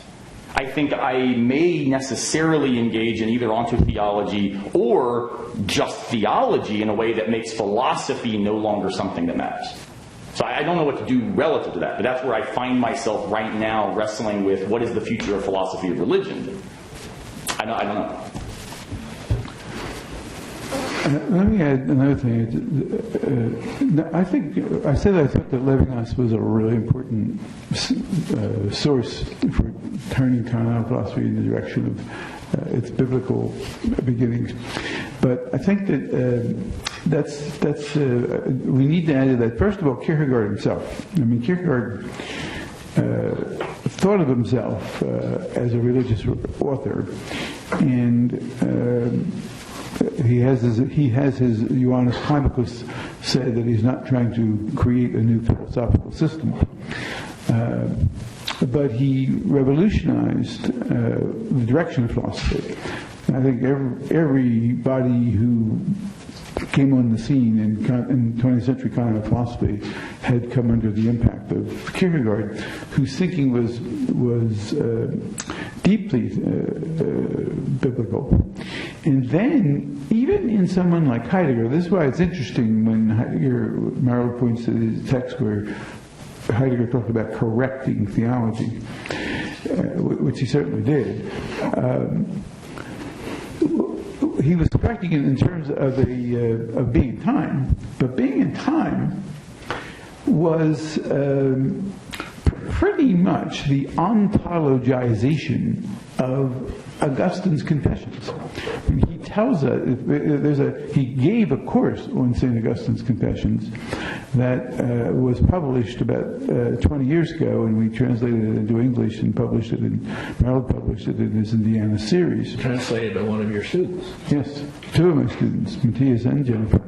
I think I may necessarily engage in either onto-theology or just theology in a way that makes philosophy no longer something that matters. So I don't know what to do relative to that, but that's where I find myself right now wrestling with what is the future of philosophy of religion. I don't know. Let me add another thing. I thought that Levinas was a really important source for turning continental philosophy in the direction of its biblical beginnings. But I think that we need to add to that. First of all, Kierkegaard himself. I mean, Kierkegaard thought of himself as a religious author, and he has his Johannes Climacus said that he's not trying to create a new philosophical system, but he revolutionized the direction of philosophy. And I think everybody who came on the scene in 20th century continental philosophy had come under the impact of Kierkegaard, whose thinking was deeply biblical. And then, even in someone like Heidegger, this is why it's interesting when Merrill points to the text where Heidegger talked about correcting theology, which he certainly did. He was correcting it in terms of being in time, but being in time was pretty much the ontologization of Augustine's Confessions. And he tells us he gave a course on St. Augustine's Confessions that was published about 20 years ago, and we translated it into English and published it, and Merrill published it in his Indiana series. Translated by one of your students. Yes, two of my students, Matthias and Jennifer.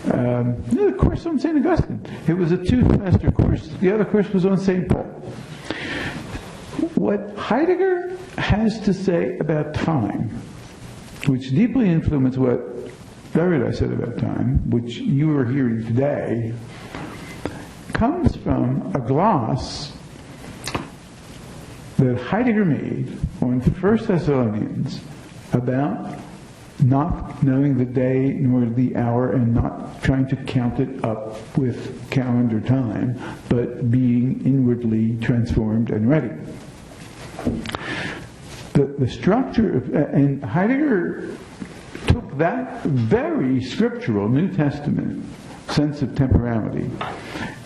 The course on St. Augustine. It was a 2-semester course. The other course was on St. Paul. What Heidegger has to say about time, which deeply influenced what Derrida said about time, which you are hearing today, comes from a gloss that Heidegger made on 1 Thessalonians about not knowing the day nor the hour and not trying to count it up with calendar time, but being inwardly transformed and ready. The structure of, and Heidegger took that very scriptural New Testament sense of temporality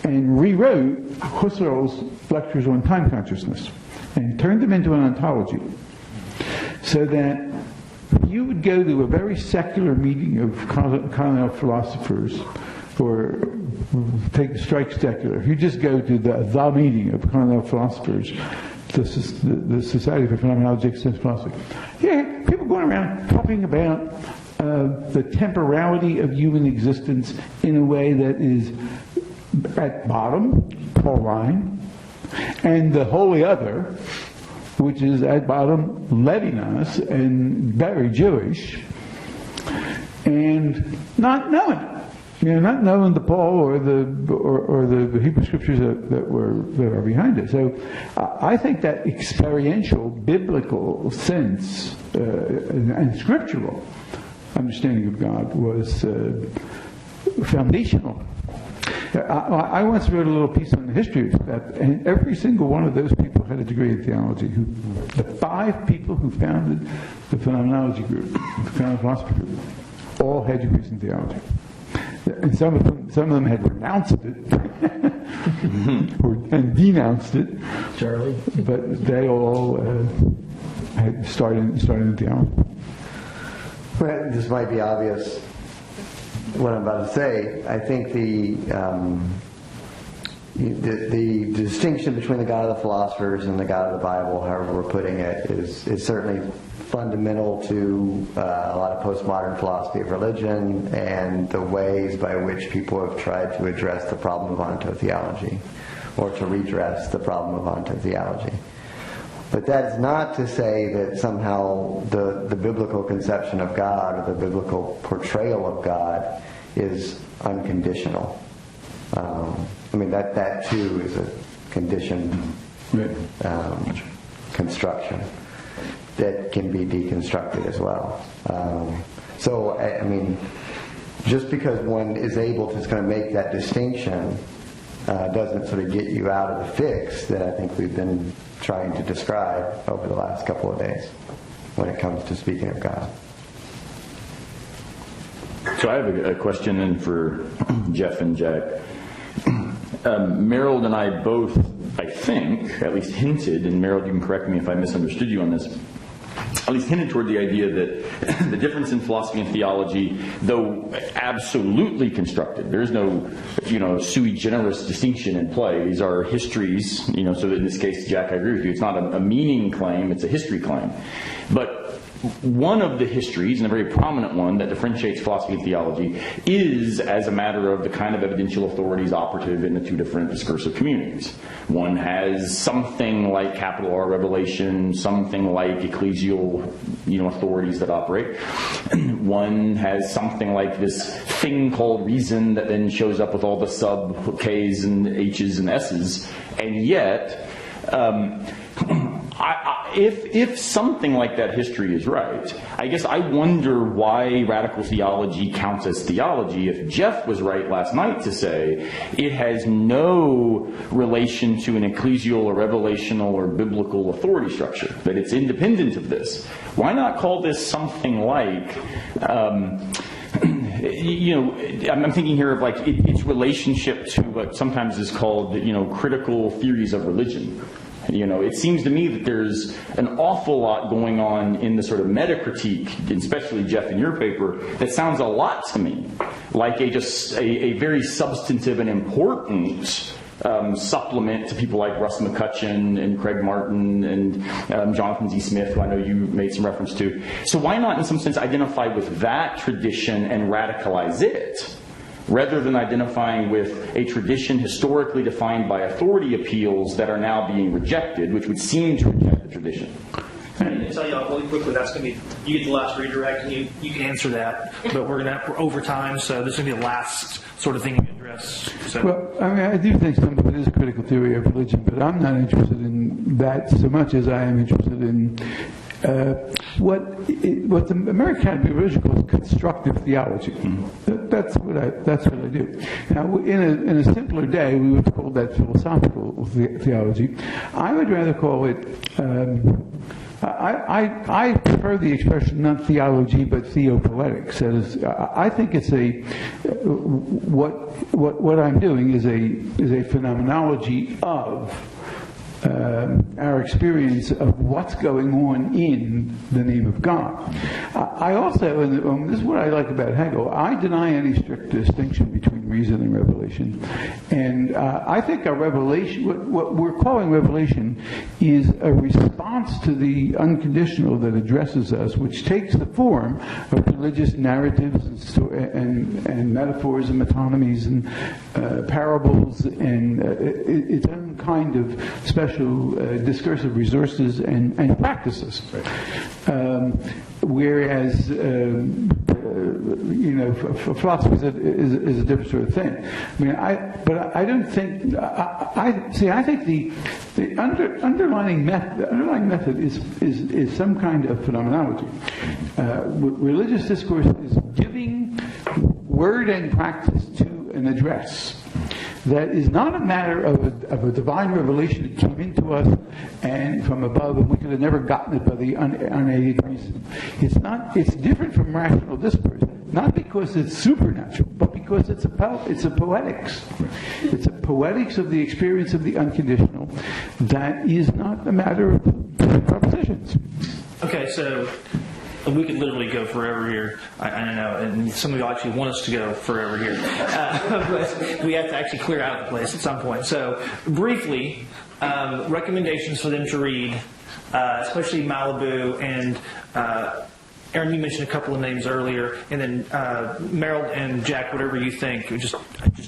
and rewrote Husserl's lectures on time consciousness and turned them into an ontology, so that you would go to a very secular meeting of continental philosophers, or take strike secular. If you just go to the meeting of continental philosophers, the Society for Phenomenology of Existential Philosophy, yeah, people going around talking about the temporality of human existence in a way that is at bottom Pauline, and the wholly other, which is at bottom Levinas and very Jewish, and not knowing it. Not knowing the Paul or the Hebrew scriptures that are behind it. So I think that experiential, biblical sense and scriptural understanding of God was foundational. I once wrote a little piece on the history of that, and every single one of those people had a degree in theology. The 5 people who founded the phenomenology group, the phenomenal philosophy group, all had degrees in theology. and some of them had renounced it and denounced it. Charlie? But they all had started in theology. Well, this might be obvious what I'm about to say. I think the distinction between the God of the philosophers and the God of the Bible, however we're putting it, is certainly fundamental to a lot of postmodern philosophy of religion and the ways by which people have tried to address the problem of ontotheology, or to redress the problem of ontotheology. But that is not to say that somehow the biblical conception of God or the biblical portrayal of God is unconditional. I mean, that too is a conditioned construction that can be deconstructed as well. So, I mean, just because one is able to kind of make that distinction doesn't sort of get you out of the fix that I think we've been trying to describe over the last couple of days when it comes to speaking of God. So I have a question then for Jeff and Jack. Meryl and I both, I think, at least hinted, and Meryl, you can correct me if I misunderstood you on this, at least hinted toward the idea that the difference in philosophy and theology, though absolutely constructed, there is no, sui generis distinction in play. These are histories, so that in this case, Jack, I agree with you, it's not a meaning claim, it's a history claim. But one of the histories, and a very prominent one, that differentiates philosophy and theology is as a matter of the kind of evidential authorities operative in the two different discursive communities. One has something like capital R revelation, something like ecclesial, authorities that operate. One has something like this thing called reason that then shows up with all the sub K's and H's and S's, and yet, if something like that history is right, I guess I wonder why radical theology counts as theology if Jeff was right last night to say it has no relation to an ecclesial or revelational or biblical authority structure, that it's independent of this. Why not call this something like, I'm thinking here of like its relationship to what sometimes is called, critical theories of religion. It seems to me that there's an awful lot going on in the sort of meta-critique, especially Jeff in your paper, that sounds a lot to me like a very substantive and important supplement to people like Russ McCutcheon and Craig Martin and Jonathan Z. Smith, who I know you made some reference to. So why not, in some sense, identify with that tradition and radicalize it, rather than identifying with a tradition historically defined by authority appeals that are now being rejected, which would seem to reject the tradition? And to tell you really quickly, that's going to be, you get the last redirect, and you can answer that, but we're over time, so this is going to be the last sort of thing you address. So. Well, I do think some of it is critical theory of religion, but I'm not interested in that so much as I am interested in what the American Academy of Religion calls constructive theology. That's what I do. Now, in a simpler day, we would call that philosophical theology. I would rather call it. I prefer the expression not theology but theopoetics. I think it's what I'm doing is a phenomenology of our experience of what's going on in the name of God. I also, and this is what I like about Hegel, I deny any strict distinction between reason and revelation. And I think a revelation, what we're calling revelation, is a response to the unconditional that addresses us, which takes the form of religious narratives and metaphors and metonymies and parables and its own kind of special discursive resources and practices. Whereas, philosophy is a different sort of thing. I don't think. I think the underlying method is some kind of phenomenology. Religious discourse is giving word and practice to an address that is not a matter of a divine revelation that came into us and from above, and we could have never gotten it by the unaided reason. It's different from rational discourse. not because it's supernatural, but because it's a poetics. It's a poetics of the experience of the unconditional that is not a matter of propositions. Okay, so we could literally go forever here. I know, and some of you actually want us to go forever here. But we have to actually clear out the place at some point. So, briefly, recommendations for them to read, especially Malibu and Aaron, you mentioned a couple of names earlier, and then Meryl and Jack, whatever you think, just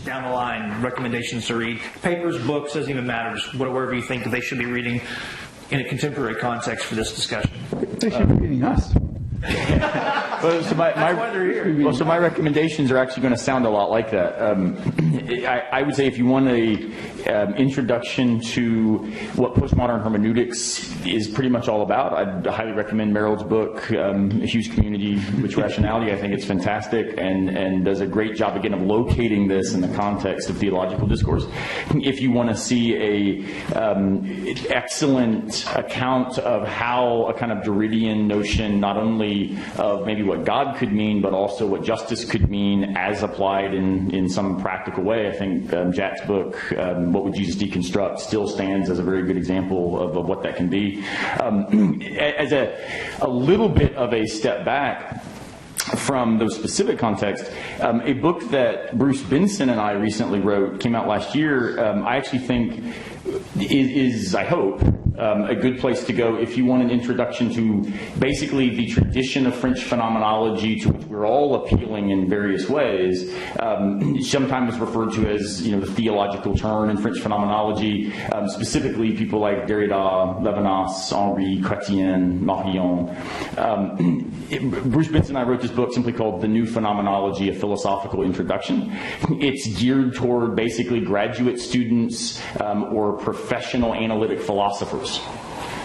down the line, recommendations to read. Papers, books, doesn't even matter, just whatever you think that they should be reading in a contemporary context for this discussion. They should be reading us. Well, so my recommendations are actually going to sound a lot like that. I would say if you want a introduction to what postmodern hermeneutics is pretty much all about, I'd highly recommend Merrill's book, Hugh's Community, Which Rationality. I think it's fantastic and does a great job, again, of locating this in the context of theological discourse. If you want to see a excellent account of how a kind of Derridian notion, not only of maybe what God could mean, but also what justice could mean as applied in some practical way. I think Jack's book, What Would Jesus Deconstruct, still stands as a very good example of what that can be. As a little bit of a step back from those specific contexts, a book that Bruce Benson and I recently wrote, came out last year, I actually think is, I hope, a good place to go if you want an introduction to basically the tradition of French phenomenology to which we're all appealing in various ways. Sometimes referred to as, the theological turn in French phenomenology, specifically people like Derrida, Levinas, Henri, Chrétien, Marion. Bruce Benson and I wrote this book simply called The New Phenomenology, A Philosophical Introduction. It's geared toward basically graduate students or professional analytic philosophers.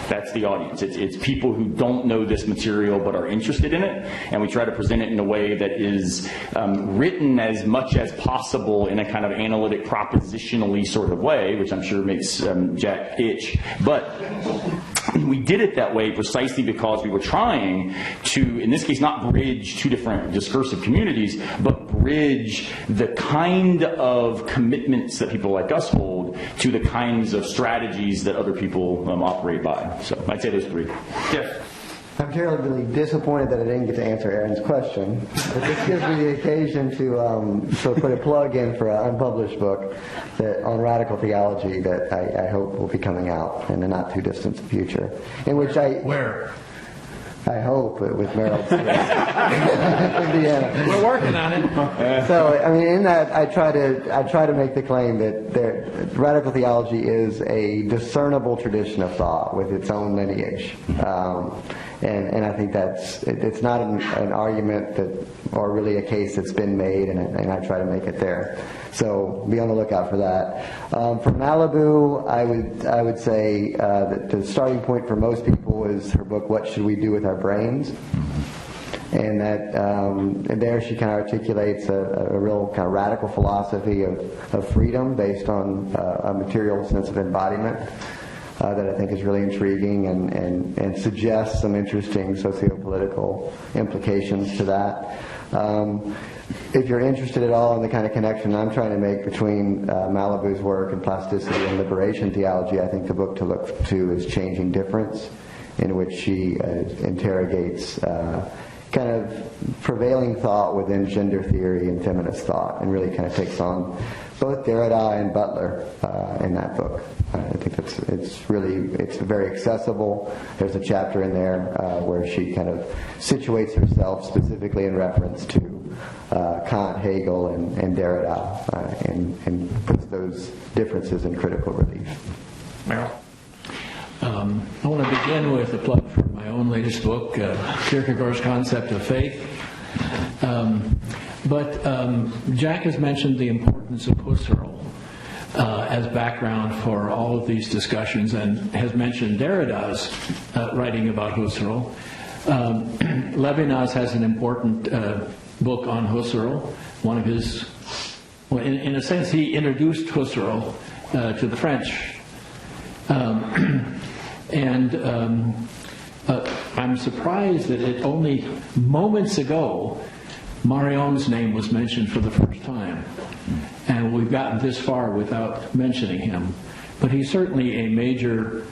That's the audience. It's people who don't know this material but are interested in it, and we try to present it in a way that is written as much as possible in a kind of analytic, propositionally sort of way, which I'm sure makes Jack itch. But we did it that way precisely because we were trying to, in this case, not bridge two different discursive communities, but bridge the kind of commitments that people like us hold to the kinds of strategies that other people operate by. So I'd say those three. Yeah. I'm terribly disappointed that I didn't get to answer Aaron's question, but this gives me the occasion to put a plug in for an unpublished book on radical theology that I hope will be coming out in the not too distant future. In which Where? I hope with Merrill's Indiana. We're working on it. So, in that, I try to make the claim that radical theology is a discernible tradition of thought with its own lineage. And I think it's not an argument or really a case that's been made, and I try to make it there. So be on the lookout for that. For Malibu, I would say that the starting point for most people is her book, What Should We Do With Our Brains? And that and there she kind of articulates a real kind of radical philosophy of freedom based on a material sense of embodiment. That I think is really intriguing and suggests some interesting socio-political implications to that. If you're interested at all in the kind of connection I'm trying to make between Malibu's work and plasticity and liberation theology, I think the book to look to is Changing Difference, in which she interrogates kind of prevailing thought within gender theory and feminist thought, and really kind of takes on both Derrida and Butler in that book. I think it's very accessible. There's a chapter in there where she kind of situates herself specifically in reference to Kant, Hegel, and Derrida, and puts those differences in critical relief. Meryl? I want to begin with a plug for my own latest book, Kierkegaard's Concept of Faith. But Jack has mentioned the importance of Husserl as background for all of these discussions, and has mentioned Derrida's writing about Husserl. Levinas has an important book on Husserl. One of his, well, in a sense, he introduced Husserl to the French. I'm surprised that only moments ago Marion's name was mentioned for the first time. And we've gotten this far without mentioning him. But he's certainly a major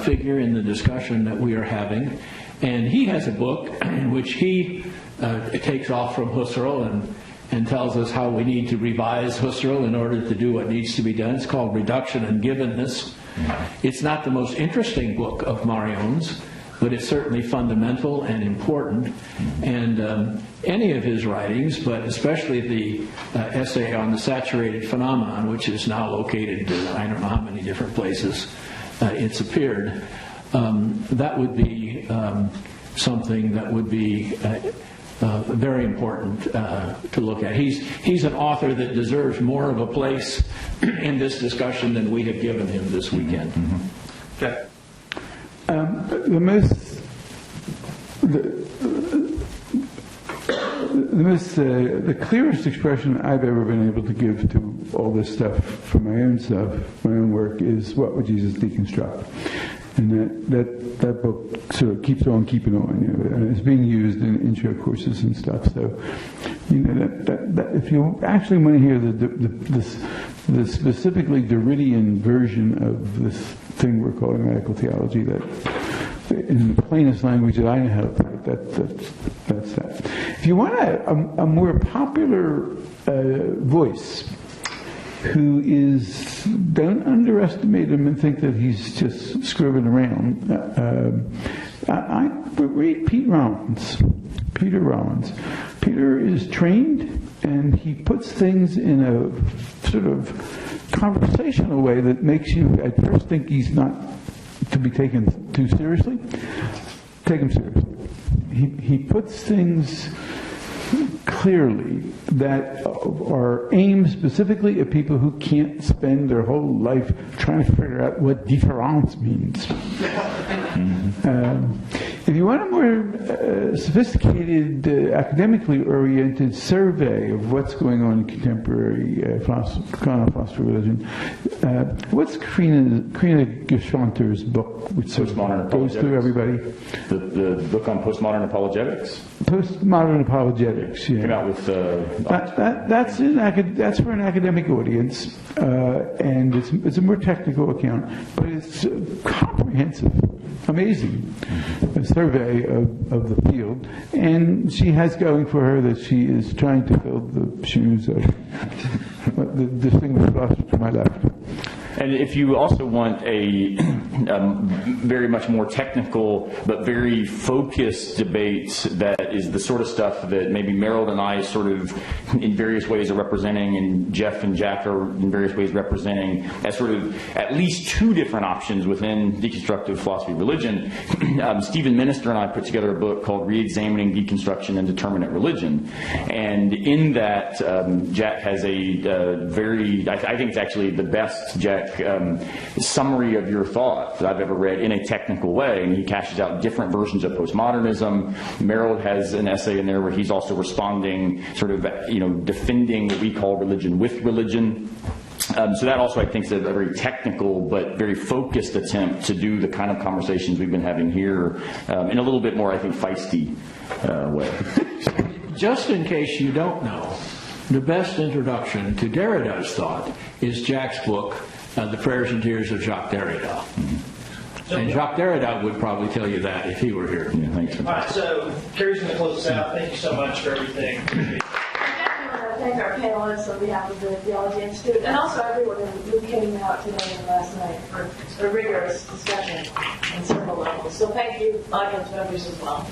figure in the discussion that we are having. And he has a book in which he takes off from Husserl and tells us how we need to revise Husserl in order to do what needs to be done. It's called Reduction and Givenness. It's not the most interesting book of Marion's, but it's certainly fundamental and important. And any of his writings, but especially the essay on the saturated phenomenon, which is now located in I don't know how many different places it's appeared, that would be something that would be very important to look at. He's an author that deserves more of a place in this discussion than we have given him this weekend. Okay. The clearest expression I've ever been able to give to all this stuff from my own stuff, my own work, is What Would Jesus Deconstruct? And that book sort of keeps on keeping on. You know, and it's being used in intro courses and stuff. So, you know, that if you actually want to hear the specifically Derridian version of this thing we're calling radical theology, that in the plainest language that I know how to put it, that's that. If you want a more popular voice, who is, don't underestimate him and think that he's just screwing around. I read Peter Rollins. Peter is trained, and he puts things in a sort of conversational way that makes you at first think he's not to be taken too seriously. Take him seriously. He puts things clearly that are aimed specifically at people who can't spend their whole life trying to figure out what difference means. If you want a more sophisticated, academically oriented survey of what's going on in contemporary philosophy religion, what's Karina Geschwanter's book, which Postmodern goes through everybody? The book on postmodern apologetics? Postmodern apologetics, yeah. Came out with that's for an academic audience, and it's a more technical account, but it's comprehensive, amazing survey of the field, and she has going for her that she is trying to fill the shoes of the distinguished philosopher to my left. And if you also want a very much more technical but very focused debate that is the sort of stuff that maybe Meryl and I sort of in various ways are representing, and Jeff and Jack are in various ways representing as sort of at least two different options within deconstructive philosophy of religion, Stephen Minister and I put together a book called Re-Examining Deconstruction and Determinate Religion. And in that, Jack has a very, I think it's actually the best, Jack, summary of your thought that I've ever read in a technical way, and he cashes out different versions of postmodernism. Merrill has an essay in there where he's also responding, sort of, defending what we call religion with religion. So that also, I think, is a very technical but very focused attempt to do the kind of conversations we've been having here in a little bit more, I think, feisty way. Just in case you don't know, the best introduction to Derrida's thought is Jack's book, The Prayers and Tears of Jacques Derrida. And Jacques Derrida would probably tell you that if he were here. Yeah, thanks. All right, so Carrie's going to close us out. Thank you so much for everything. I definitely want to thank our panelists on behalf of the Theology Institute, and also everyone who came out today and last night for a rigorous discussion on several levels. So thank you, audience members, as well.